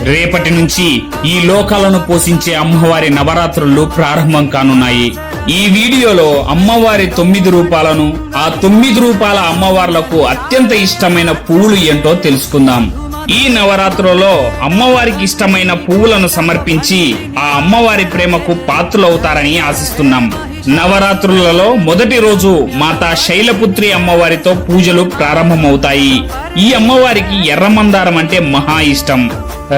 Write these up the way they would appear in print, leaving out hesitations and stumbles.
రేపటి నుంచి ఈ లోకాలను పోషించే అమ్మవారి నవరాత్రులు ప్రారంభం కానున్నాయి. ఈ వీడియోలో అమ్మవారి 9 రూపాలను, ఆ 9 రూపాల అమ్మవార్లకు అత్యంత ఇష్టమైన పువ్వులు ఏంటో తెలుసుకుందాం. ఈ నవరాత్రులలో అమ్మవారికి ఇష్టమైన పువ్వులను సమర్పించి ఆ అమ్మవారి ప్రేమకు పాత్రులవుతారని ఆశిస్తున్నాం. నవరాత్రులలో మొదటి రోజు మాతా శైలపుత్రి అమ్మవారితో పూజలు ప్రారంభమవుతాయి. ఈ అమ్మవారికి ఎర్రమందారం అంటే మహా ఇష్టం.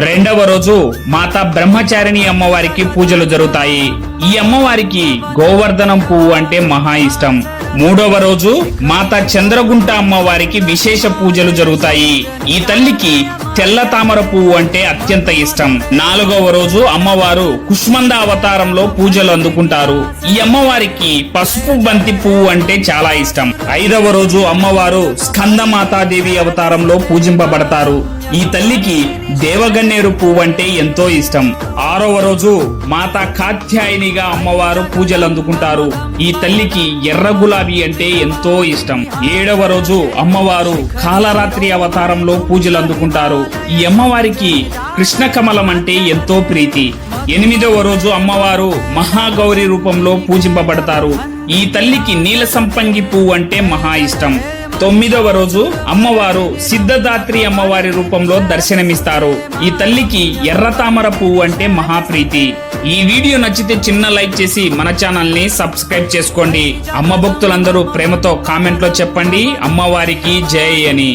రెండవ రోజు మాతా బ్రహ్మచారిణి అమ్మవారికి పూజలు జరుగుతాయి. ఈ అమ్మవారికి గోవర్ధనం పువ్వు అంటే మహా ఇష్టం. మూడవ రోజు మాతా చంద్రగుంట అమ్మవారికి విశేష పూజలు జరుగుతాయి. ఈ తల్లికి తెల్ల తామర పువ్వు అంటే అత్యంత ఇష్టం. నాలుగవ రోజు అమ్మవారు కుష్మంద అవతారంలో పూజలు అందుకుంటారు. ఈ అమ్మవారికి పసుపు బంతి పువ్వు అంటే చాలా ఇష్టం. ఐదవ రోజు అమ్మవారు స్కందమాతాదేవి అవతారంలో పూజింపబడతారు. ఈ తల్లికి దేవగన్నేరు పువ్వు అంటే ఎంతో ఇష్టం. ఆరవ రోజు మాతా కాత్యాయనిగా అమ్మవారు పూజలు అందుకుంటారు. ఈ తల్లికి ఎర్ర గులాబీ అంటే ఎంతో ఇష్టం. ఏడవ రోజు అమ్మవారు కాలరాత్రి అవతారంలో పూజలు అందుకుంటారు. ఈ అమ్మవారికి కృష్ణ కమలం అంటే ఎంతో ప్రీతి. ఎనిమిదవ రోజు అమ్మవారు మహాగౌరి రూపంలో పూజింపబడతారు. ఈ తల్లికి నీల సంపంగి పువ్వు అంటే మహా ఇష్టం. తొమ్మిదవ రోజు అమ్మవారు సిద్ధదాత్రి అమ్మవారి రూపంలో దర్శనమిస్తారు. ఈ తల్లికి ఎర్ర తామర పువ్వు అంటే మహాప్రీతి. ఈ వీడియో నచ్చితే చిన్న లైక్ చేసి మన ఛానల్ ని సబ్స్క్రైబ్ చేసుకోండి. అమ్మ భక్తులందరూ ప్రేమతో కామెంట్ లో చెప్పండి అమ్మవారికి జై అని.